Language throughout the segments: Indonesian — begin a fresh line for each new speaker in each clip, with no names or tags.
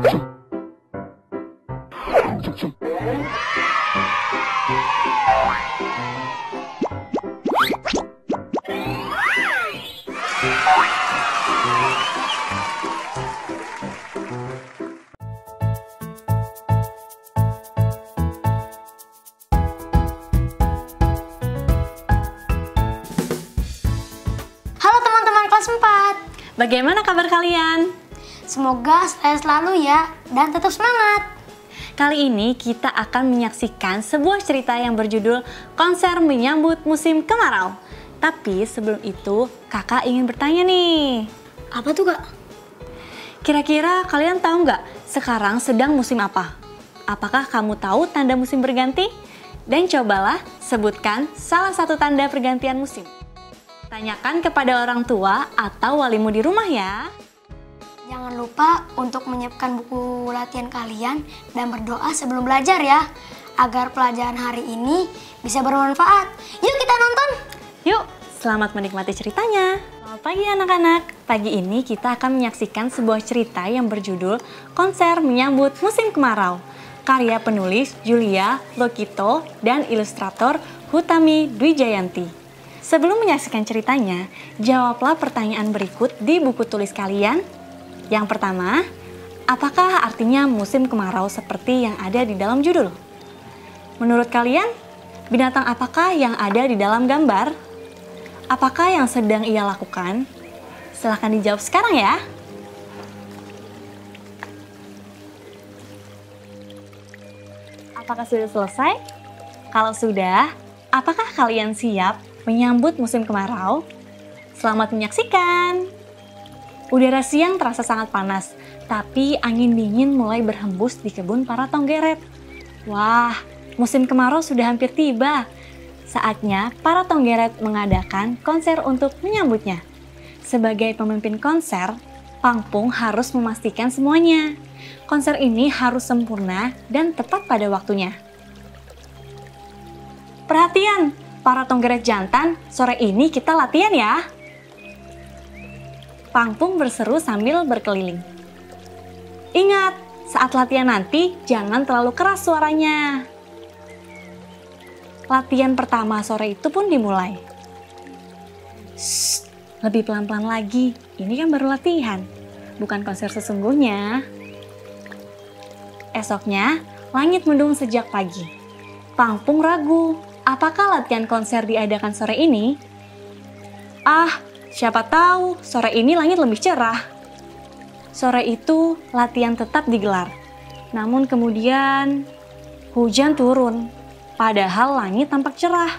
Halo teman-teman kelas 4.
Bagaimana kabar kalian?
Semoga sehat selalu ya dan tetap semangat.
Kali ini kita akan menyaksikan sebuah cerita yang berjudul Konser Menyambut Musim Kemarau. Tapi sebelum itu, kakak ingin bertanya nih.
Apa tuh kak?
Kira-kira kalian tahu nggak sekarang sedang musim apa? Apakah kamu tahu tanda musim berganti? Dan cobalah sebutkan salah satu tanda pergantian musim. Tanyakan kepada orang tua atau walimu di rumah ya.
Jangan lupa untuk menyiapkan buku latihan kalian dan berdoa sebelum belajar ya, agar pelajaran hari ini bisa bermanfaat. Yuk kita nonton!
Yuk, selamat menikmati ceritanya. Selamat pagi anak-anak. Pagi ini kita akan menyaksikan sebuah cerita yang berjudul Konser Menyambut Musim Kemarau. Karya penulis Julia Lokito dan ilustrator Hutami Dwi Jayanti. Sebelum menyaksikan ceritanya, jawablah pertanyaan berikut di buku tulis kalian. Yang pertama, apakah artinya musim kemarau seperti yang ada di dalam judul? Menurut kalian, binatang apakah yang ada di dalam gambar? Apakah yang sedang ia lakukan? Silahkan dijawab sekarang ya. Apakah sudah selesai? Kalau sudah, apakah kalian siap menyambut musim kemarau? Selamat menyaksikan! Udara siang terasa sangat panas, tapi angin dingin mulai berhembus di kebun para tonggeret. Wah, musim kemarau sudah hampir tiba. Saatnya para tonggeret mengadakan konser untuk menyambutnya. Sebagai pemimpin konser, Pangpung harus memastikan semuanya. Konser ini harus sempurna dan tepat pada waktunya. Perhatian, para tonggeret jantan, sore ini kita latihan ya. Pangpung berseru sambil berkeliling. Ingat, saat latihan nanti jangan terlalu keras suaranya. Latihan pertama sore itu pun dimulai. Shh, lebih pelan-pelan lagi. Ini kan baru latihan, bukan konser sesungguhnya. Esoknya, langit mendung sejak pagi. Pangpung ragu, apakah latihan konser diadakan sore ini? Siapa tahu sore ini langit lebih cerah. Sore itu latihan tetap digelar. Namun kemudian hujan turun, padahal langit tampak cerah.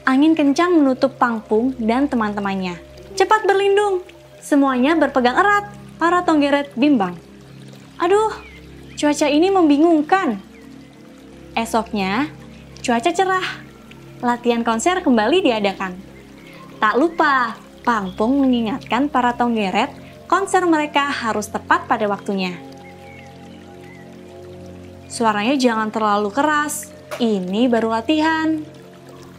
Angin kencang menutup Pangpung dan teman-temannya. Cepat berlindung, semuanya berpegang erat. Para tonggeret bimbang. Aduh, cuaca ini membingungkan. Esoknya, cuaca cerah. Latihan konser kembali diadakan. Tak lupa, Pangpung mengingatkan para tonggeret konser mereka harus tepat pada waktunya. Suaranya jangan terlalu keras, ini baru latihan.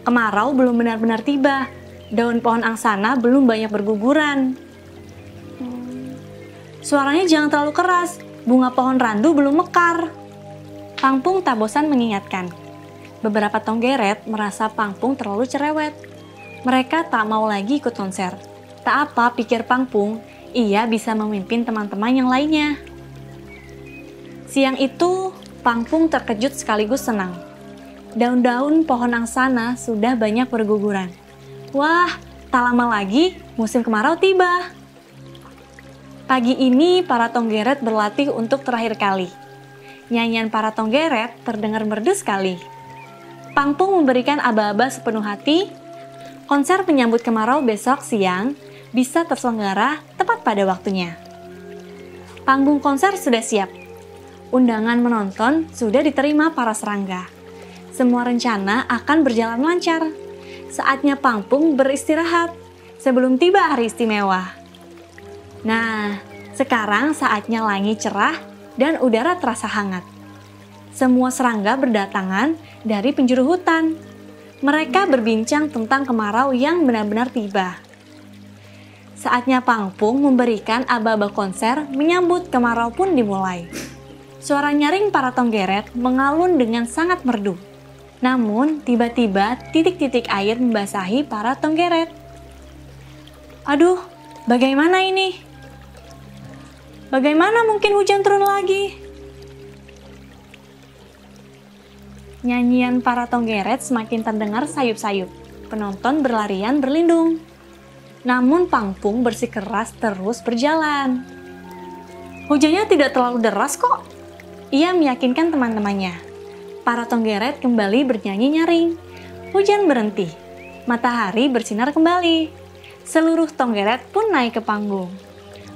Kemarau belum benar-benar tiba, daun pohon angsana belum banyak berguguran. Suaranya jangan terlalu keras, bunga pohon randu belum mekar. Pangpung tak bosan mengingatkan. Beberapa tonggeret merasa Pangpung terlalu cerewet. Mereka tak mau lagi ikut konser. Tak apa, pikir Pangpung, ia bisa memimpin teman-teman yang lainnya. Siang itu, Pangpung terkejut sekaligus senang. Daun-daun pohon angsana sudah banyak berguguran. Wah, tak lama lagi musim kemarau tiba. Pagi ini para tonggeret berlatih untuk terakhir kali. Nyanyian para tonggeret terdengar merdu sekali. Pangpung memberikan aba-aba sepenuh hati. Konser penyambut kemarau besok siang bisa terselenggara tepat pada waktunya. Panggung konser sudah siap. Undangan menonton sudah diterima para serangga. Semua rencana akan berjalan lancar. Saatnya Pangpung beristirahat sebelum tiba hari istimewa. Nah, sekarang saatnya langit cerah dan udara terasa hangat. Semua serangga berdatangan dari penjuru hutan. Mereka berbincang tentang kemarau yang benar-benar tiba. Saatnya Pangpung memberikan aba-aba konser menyambut kemarau pun dimulai. Suara nyaring para tonggeret mengalun dengan sangat merdu. Namun, tiba-tiba titik-titik air membasahi para tonggeret. Aduh, bagaimana ini? Bagaimana mungkin hujan turun lagi? Nyanyian para tonggeret semakin terdengar sayup-sayup. Penonton berlarian berlindung. Namun Pangpung bersikeras terus berjalan. Hujannya tidak terlalu deras kok. Ia meyakinkan teman-temannya. Para tonggeret kembali bernyanyi nyaring. Hujan berhenti. Matahari bersinar kembali. Seluruh tonggeret pun naik ke panggung.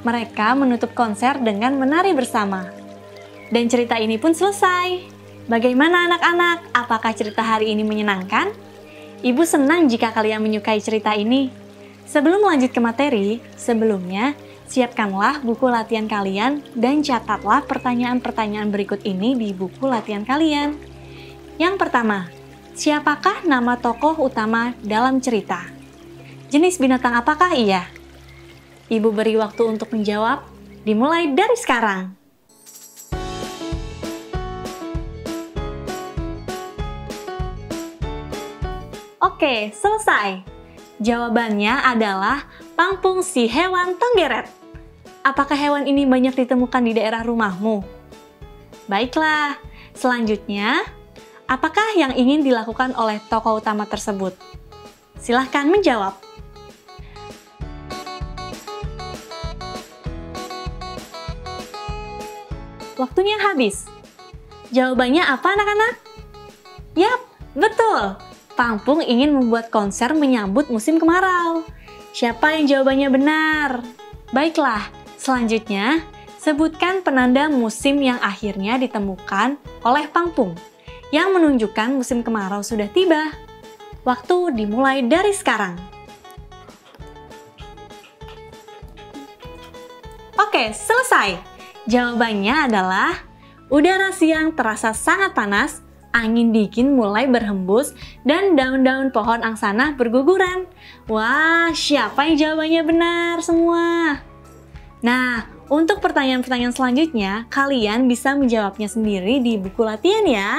Mereka menutup konser dengan menari bersama. Dan cerita ini pun selesai. Bagaimana anak-anak? Apakah cerita hari ini menyenangkan? Ibu senang jika kalian menyukai cerita ini. Sebelum lanjut ke materi, sebelumnya siapkanlah buku latihan kalian dan catatlah pertanyaan-pertanyaan berikut ini di buku latihan kalian. Yang pertama, siapakah nama tokoh utama dalam cerita? Jenis binatang apakah ia? Ibu beri waktu untuk menjawab, dimulai dari sekarang. Oke, selesai. Jawabannya adalah Pangpung si hewan tonggeret. Apakah hewan ini banyak ditemukan di daerah rumahmu? Baiklah, selanjutnya, apakah yang ingin dilakukan oleh tokoh utama tersebut? Silahkan menjawab. Waktunya habis. Jawabannya apa anak-anak? Yap, betul. Pangpung ingin membuat konser menyambut musim kemarau. Siapa yang jawabannya benar? Baiklah, selanjutnya sebutkan penanda musim yang akhirnya ditemukan oleh Pangpung yang menunjukkan musim kemarau sudah tiba. Waktu dimulai dari sekarang. Oke, selesai. Jawabannya adalah udara siang terasa sangat panas. Angin dingin mulai berhembus dan daun-daun pohon angsana berguguran. Wah, siapa yang jawabannya benar semua? Nah, untuk pertanyaan-pertanyaan selanjutnya, kalian bisa menjawabnya sendiri di buku latihan ya.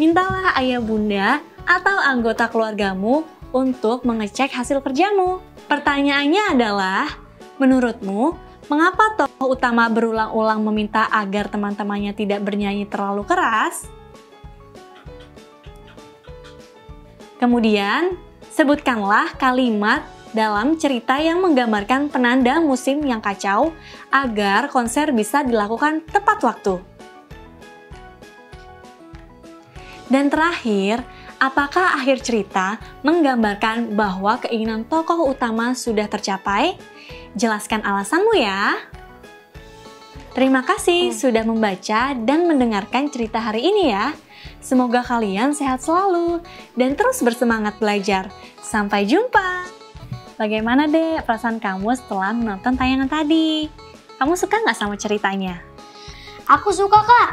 Mintalah ayah bunda atau anggota keluargamu untuk mengecek hasil kerjamu. Pertanyaannya adalah, menurutmu, mengapa tokoh utama berulang-ulang meminta agar teman-temannya tidak bernyanyi terlalu keras? Kemudian, sebutkanlah kalimat dalam cerita yang menggambarkan penanda musim yang kacau agar konser bisa dilakukan tepat waktu. Dan terakhir, apakah akhir cerita menggambarkan bahwa keinginan tokoh utama sudah tercapai? Jelaskan alasanmu ya. Terima kasih sudah membaca dan mendengarkan cerita hari ini ya. Semoga kalian sehat selalu dan terus bersemangat belajar. Sampai jumpa! Bagaimana dek perasaan kamu setelah menonton tayangan tadi? Kamu suka nggak sama ceritanya?
Aku suka kak.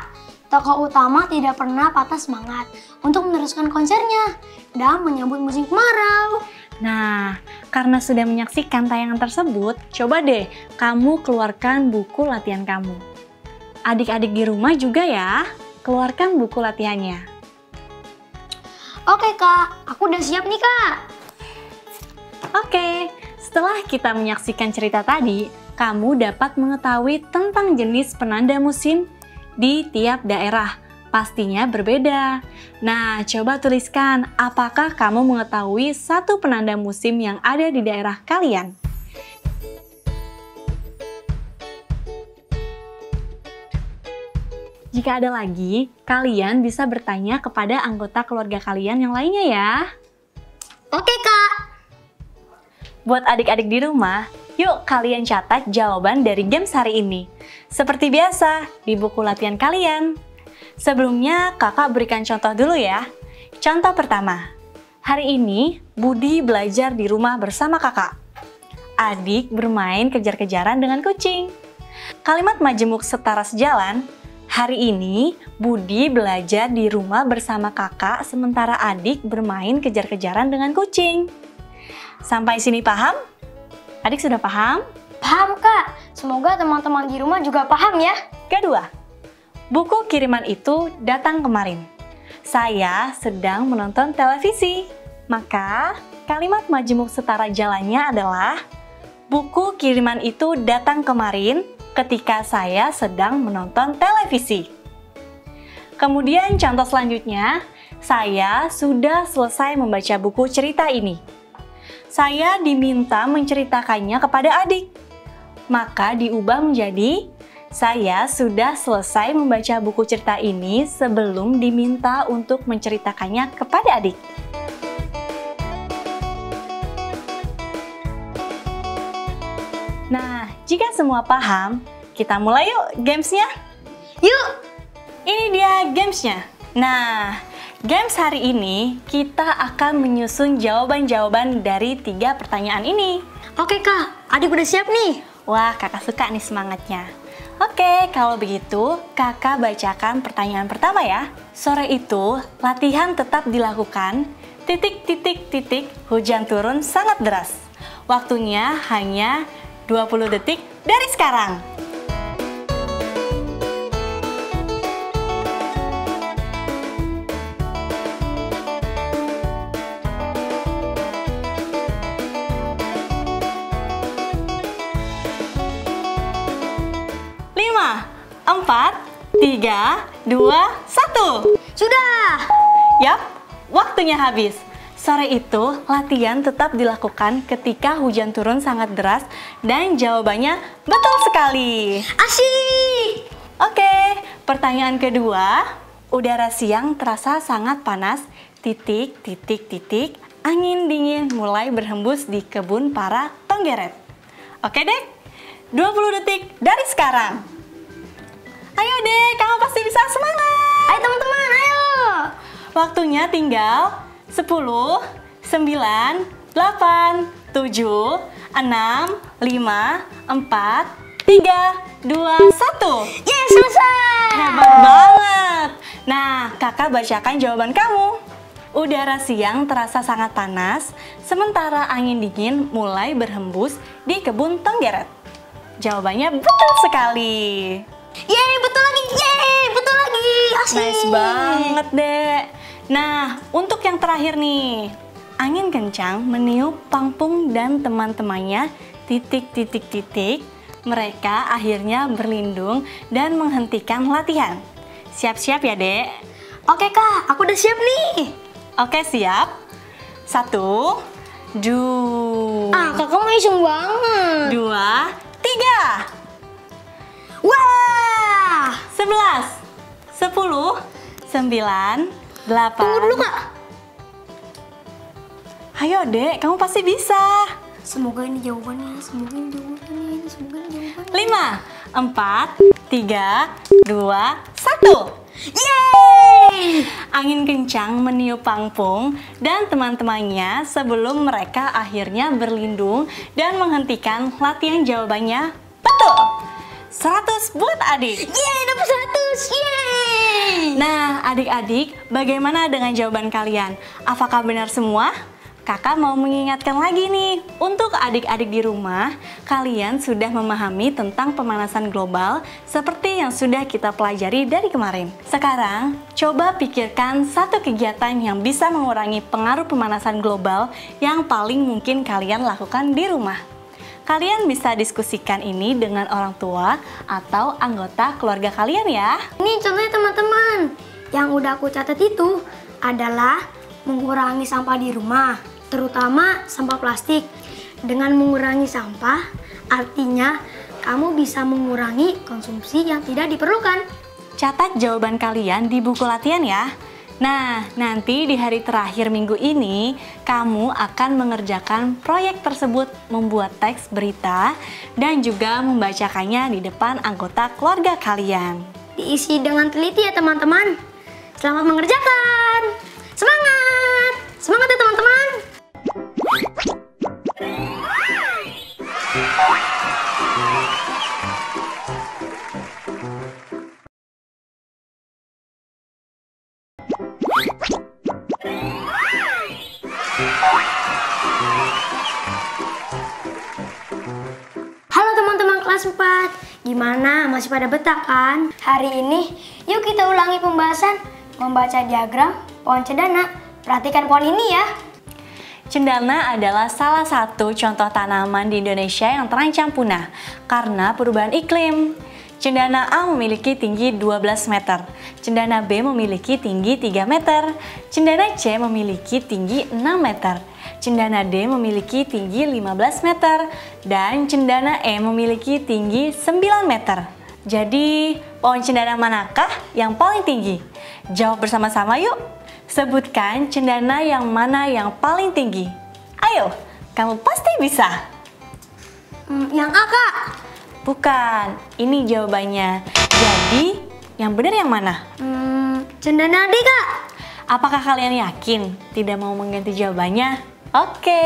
Tokoh utama tidak pernah patah semangat untuk meneruskan konsernya dan menyambut musim kemarau.
Nah, karena sudah menyaksikan tayangan tersebut, coba deh kamu keluarkan buku latihan kamu. Adik-adik di rumah juga ya, keluarkan buku latihannya.
Oke kak, aku udah siap nih kak.
Oke, setelah kita menyaksikan cerita tadi, kamu dapat mengetahui tentang jenis penanda musim di tiap daerah. Pastinya berbeda. Nah, coba tuliskan apakah kamu mengetahui satu penanda musim yang ada di daerah kalian. Jika ada lagi, kalian bisa bertanya kepada anggota keluarga kalian yang lainnya ya.
Oke kak.
Buat adik-adik di rumah, yuk kalian catat jawaban dari games hari ini. Seperti biasa, di buku latihan kalian. Sebelumnya, kakak berikan contoh dulu ya. Contoh pertama, hari ini Budi belajar di rumah bersama kakak. Adik bermain kejar-kejaran dengan kucing. Kalimat majemuk setara sejalan. Hari ini, Budi belajar di rumah bersama kakak sementara adik bermain kejar-kejaran dengan kucing. Sampai sini paham? Adik sudah paham?
Paham, Kak. Semoga teman-teman di rumah juga paham ya.
Kedua, buku kiriman itu datang kemarin. Saya sedang menonton televisi. Maka, kalimat majemuk setara jalannya adalah buku kiriman itu datang kemarin ketika saya sedang menonton televisi. Kemudian contoh selanjutnya, saya sudah selesai membaca buku cerita ini. Saya diminta menceritakannya kepada adik. Maka diubah menjadi, saya sudah selesai membaca buku cerita ini sebelum diminta untuk menceritakannya kepada adik. Nah, jika semua paham, kita mulai yuk gamesnya.
Yuk!
Ini dia gamesnya. Nah, games hari ini kita akan menyusun jawaban-jawaban dari 3 pertanyaan ini.
Oke, Kak. Adik udah siap nih.
Wah, kakak suka nih semangatnya. Oke, kalau begitu kakak bacakan pertanyaan pertama ya. Sore itu, latihan tetap dilakukan. Titik, titik, titik, hujan turun sangat deras. Waktunya hanya 20 detik dari sekarang. Lima, 4, 3, 2, 1.
Sudah!
Yap, waktunya habis. Sore itu, latihan tetap dilakukan ketika hujan turun sangat deras dan jawabannya betul sekali.
Asyik!
Oke, pertanyaan kedua. Udara siang terasa sangat panas, titik, titik, titik, angin dingin mulai berhembus di kebun para tonggeret. Oke dek, 20 detik dari sekarang. Ayo dek, kamu pasti bisa, semangat!
Ayo teman-teman, ayo!
Waktunya tinggal 10, 9, 8, 7, 6, 5, 4, 3, 2, 1.
Yes, selesai!
Hebat banget! Nah, kakak bacakan jawaban kamu. Udara siang terasa sangat panas, sementara angin dingin mulai berhembus di kebun tonggeret. Jawabannya betul sekali.
Yeay, betul lagi! Yeay, betul lagi! Asyik!
Nice banget, Dek. Nah, untuk yang terakhir nih. Angin kencang meniup Pangpung dan teman-temannya titik, titik, titik. Mereka akhirnya berlindung dan menghentikan latihan. Siap-siap ya, Dek?
Oke, Kak. Aku udah siap nih.
Oke, siap. 1, 2,
Kakak mah iseng banget.
2, 3.
Wah!
11, 10, 9, 8.
Tunggu dulu, Kak.
Ayo, Dek. Kamu pasti bisa.
Semoga ini jawabannya.
5, 4, 3, 2, 1.
Yeay!
Angin kencang meniup Pangpung dan teman-temannya sebelum mereka akhirnya berlindung dan menghentikan latihan. Jawabannya betul. 100 buat adik.
Yeay, dapat 100. Yeay!
Nah, adik-adik, bagaimana dengan jawaban kalian? Apakah benar semua? Kakak mau mengingatkan lagi nih, untuk adik-adik di rumah, kalian sudah memahami tentang pemanasan global seperti yang sudah kita pelajari dari kemarin. Sekarang, coba pikirkan satu kegiatan yang bisa mengurangi pengaruh pemanasan global yang paling mungkin kalian lakukan di rumah. Kalian bisa diskusikan ini dengan orang tua atau anggota keluarga kalian ya.
Ini contohnya teman-teman. Yang udah aku catat itu adalah mengurangi sampah di rumah, terutama sampah plastik. Dengan mengurangi sampah, artinya kamu bisa mengurangi konsumsi yang tidak diperlukan.
Catat jawaban kalian di buku latihan ya. Nah, nanti di hari terakhir minggu ini, kamu akan mengerjakan proyek tersebut, membuat teks berita, dan juga membacakannya di depan anggota keluarga kalian.
Diisi dengan teliti ya teman-teman. Selamat mengerjakan. Semangat! Semangat ya teman-teman. kelas 4. Gimana? Masih pada betah kan? Hari ini yuk kita ulangi pembahasan membaca diagram pohon cendana. Perhatikan pohon ini ya.
Cendana adalah salah satu contoh tanaman di Indonesia yang terancam punah karena perubahan iklim. Cendana A memiliki tinggi 12 meter, cendana B memiliki tinggi 3 meter, cendana C memiliki tinggi 6 meter, cendana D memiliki tinggi 15 meter, dan cendana E memiliki tinggi 9 meter. Jadi, pohon cendana manakah yang paling tinggi? Jawab bersama-sama yuk! Sebutkan cendana yang mana yang paling tinggi. Ayo, kamu pasti bisa!
Yang A, Kak.
Bukan, ini jawabannya. Jadi, yang benar yang mana?
Cendana D, Kak.
Apakah kalian yakin tidak mau mengganti jawabannya? Oke.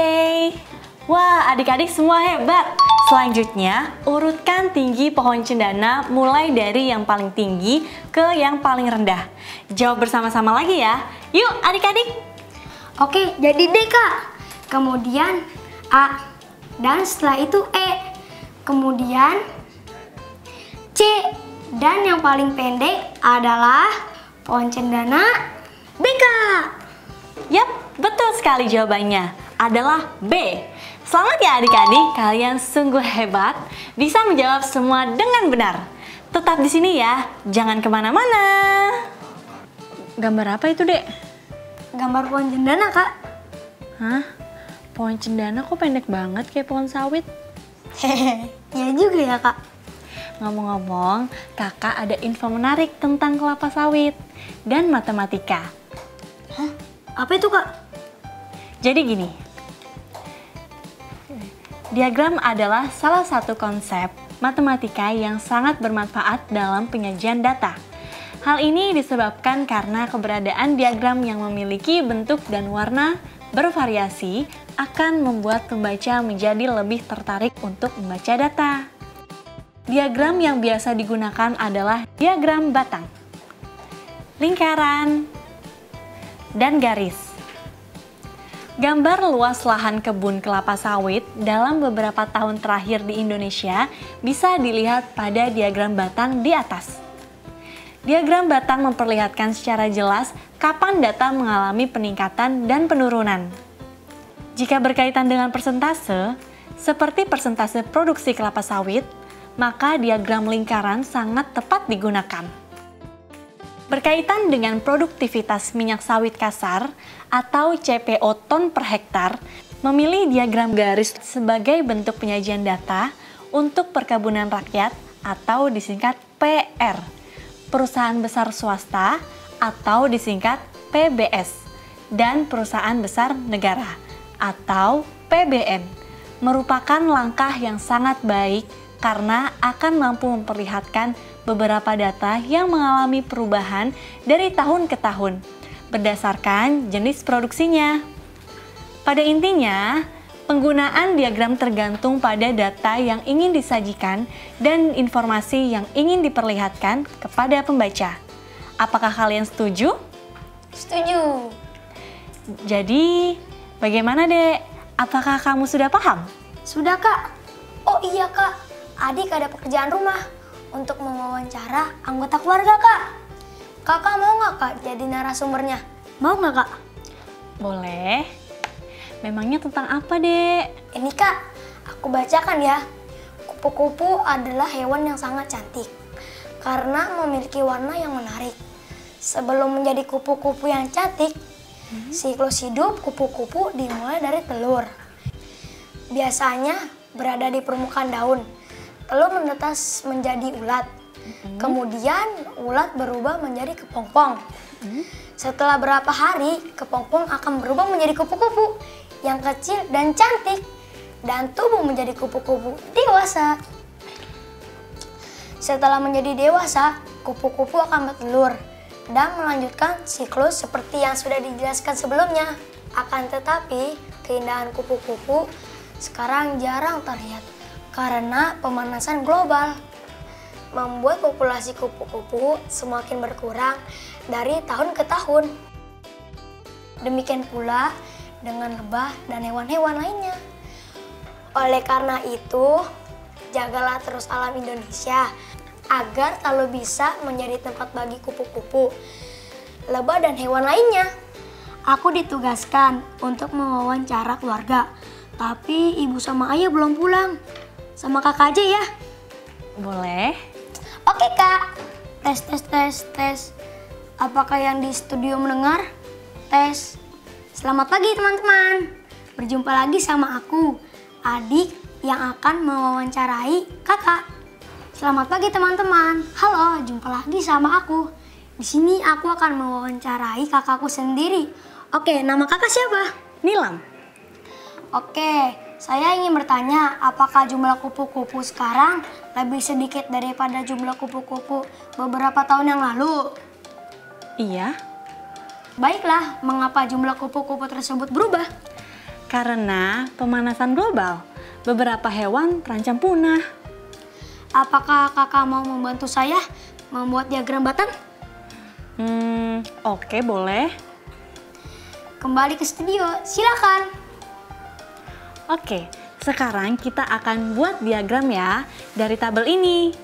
Wah, adik-adik semua hebat. Selanjutnya, urutkan tinggi pohon cendana mulai dari yang paling tinggi ke yang paling rendah. Jawab bersama-sama lagi ya. Yuk, adik-adik.
Oke, jadi D, Kak. Kemudian A. Dan setelah itu E. Kemudian C, dan yang paling pendek adalah pohon cendana B, Kak.
Yap, betul sekali jawabannya adalah B. Selamat ya adik-adik, kalian sungguh hebat, bisa menjawab semua dengan benar. Tetap di sini ya, jangan kemana-mana. Gambar apa itu, Dek?
Gambar pohon cendana, Kak.
Hah? Pohon cendana kok pendek banget kayak pohon sawit?
Hehehe, ya juga ya, Kak.
Ngomong-ngomong, kakak ada info menarik tentang kelapa sawit dan matematika.
Hah? Apa itu, Kak?
Jadi gini, diagram adalah salah satu konsep matematika yang sangat bermanfaat dalam penyajian data. Hal ini disebabkan karena keberadaan diagram yang memiliki bentuk dan warna bervariasi akan membuat pembaca menjadi lebih tertarik untuk membaca data. Diagram yang biasa digunakan adalah diagram batang, lingkaran, dan garis. Gambar luas lahan kebun kelapa sawit dalam beberapa tahun terakhir di Indonesia bisa dilihat pada diagram batang di atas. Diagram batang memperlihatkan secara jelas kapan data mengalami peningkatan dan penurunan. Jika berkaitan dengan persentase, seperti persentase produksi kelapa sawit, maka diagram lingkaran sangat tepat digunakan. Berkaitan dengan produktivitas minyak sawit kasar atau CPO ton per hektar, memilih diagram garis sebagai bentuk penyajian data untuk perkebunan rakyat atau disingkat PR, perusahaan besar swasta atau disingkat PBS, dan perusahaan besar negara atau PBN, merupakan langkah yang sangat baik karena akan mampu memperlihatkan beberapa data yang mengalami perubahan dari tahun ke tahun berdasarkan jenis produksinya. Pada intinya, penggunaan diagram tergantung pada data yang ingin disajikan dan informasi yang ingin diperlihatkan kepada pembaca. Apakah kalian setuju?
Setuju.
Jadi, bagaimana, Dek? Apakah kamu sudah paham?
Sudah, Kak. Oh iya, Kak. Adik ada pekerjaan rumah untuk mewawancara anggota keluarga, Kak. Kakak mau nggak, Kak, jadi narasumbernya? Mau nggak, Kak?
Boleh. Memangnya tentang apa, Dek?
Ini, Kak, aku bacakan ya. Kupu-kupu adalah hewan yang sangat cantik karena memiliki warna yang menarik. Sebelum menjadi kupu-kupu yang cantik, siklus hidup kupu-kupu dimulai dari telur. Biasanya berada di permukaan daun. Telur menetas menjadi ulat. Kemudian ulat berubah menjadi kepompong. Setelah berapa hari, kepompong akan berubah menjadi kupu-kupu yang kecil dan cantik dan tumbuh menjadi kupu-kupu dewasa. Setelah menjadi dewasa, kupu-kupu akan bertelur dan melanjutkan siklus seperti yang sudah dijelaskan sebelumnya. Akan tetapi, keindahan kupu-kupu sekarang jarang terlihat karena pemanasan global membuat populasi kupu-kupu semakin berkurang dari tahun ke tahun. Demikian pula dengan lebah dan hewan-hewan lainnya. Oleh karena itu, jagalah terus alam Indonesia agar selalu bisa menjadi tempat bagi kupu-kupu, lebah dan hewan lainnya. Aku ditugaskan untuk mewawancara keluarga, tapi ibu sama ayah belum pulang. Sama kakak aja ya.
Boleh?
Oke kak. Tes. Apakah yang di studio mendengar? Tes. Selamat pagi teman-teman. Berjumpa lagi sama aku, adik yang akan mewawancarai kakak. Selamat pagi teman-teman. Halo, jumpa lagi sama aku. Di sini aku akan mewawancarai kakakku sendiri. Oke, nama kakak siapa?
Nilam.
Oke, saya ingin bertanya, apakah jumlah kupu-kupu sekarang lebih sedikit daripada jumlah kupu-kupu beberapa tahun yang lalu?
Iya.
Baiklah, mengapa jumlah kupu-kupu tersebut berubah?
Karena pemanasan global, beberapa hewan terancam punah.
Apakah kakak mau membantu saya membuat diagram batang?
Oke, boleh.
Kembali ke studio, silakan.
Oke, sekarang kita akan buat diagram ya dari tabel ini.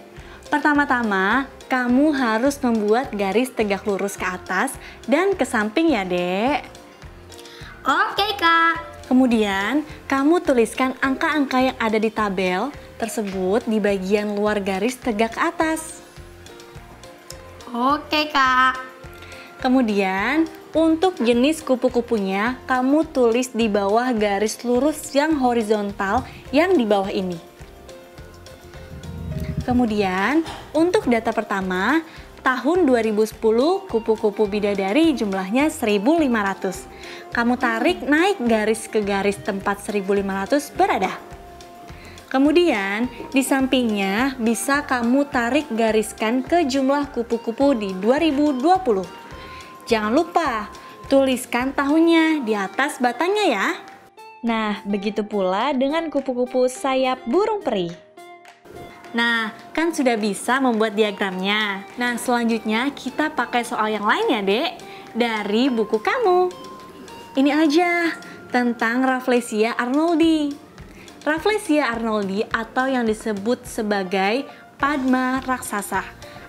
Pertama-tama, kamu harus membuat garis tegak lurus ke atas dan ke samping ya, Dek.
Oke, Kak.
Kemudian, kamu tuliskan angka-angka yang ada di tabel tersebut di bagian luar garis tegak ke atas.
Oke, Kak.
Kemudian, untuk jenis kupu-kupunya, kamu tulis di bawah garis lurus yang horizontal yang di bawah ini. Kemudian, untuk data pertama, tahun 2010 kupu-kupu bidadari jumlahnya 1.500. Kamu tarik naik garis ke garis tempat 1.500 berada. Kemudian, di sampingnya bisa kamu tarik gariskan ke jumlah kupu-kupu di 2020. Jangan lupa, tuliskan tahunnya di atas batangnya ya. Nah, begitu pula dengan kupu-kupu sayap burung peri. Nah, kan sudah bisa membuat diagramnya. Nah, selanjutnya kita pakai soal yang lain ya, Dek. Dari buku kamu. Ini aja, tentang Rafflesia arnoldi. Rafflesia arnoldi atau yang disebut sebagai Padma raksasa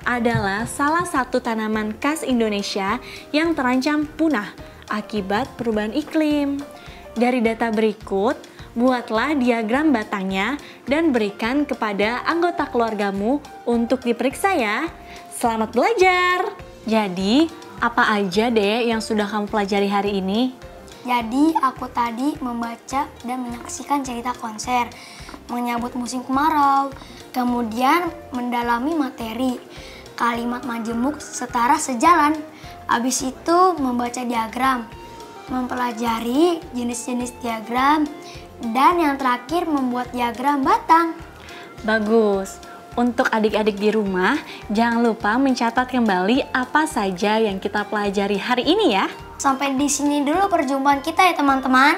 adalah salah satu tanaman khas Indonesia yang terancam punah akibat perubahan iklim. Dari data berikut, buatlah diagram batangnya dan berikan kepada anggota keluargamu untuk diperiksa ya. Selamat belajar! Jadi, apa aja deh yang sudah kamu pelajari hari ini?
Jadi, aku tadi membaca dan menyaksikan cerita konser, menyambut musim kemarau, kemudian mendalami materi, kalimat majemuk setara sejalan. Habis itu membaca diagram, mempelajari jenis-jenis diagram, dan yang terakhir membuat diagram batang.
Bagus. Untuk adik-adik di rumah, jangan lupa mencatat kembali apa saja yang kita pelajari hari ini ya.
Sampai di sini dulu perjumpaan kita ya teman-teman.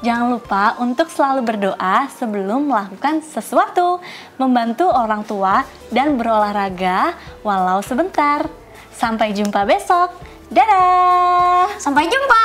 Jangan lupa untuk selalu berdoa sebelum melakukan sesuatu, membantu orang tua, dan berolahraga walau sebentar. Sampai jumpa besok. Dadah!
Sampai jumpa!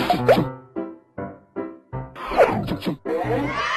Thank you.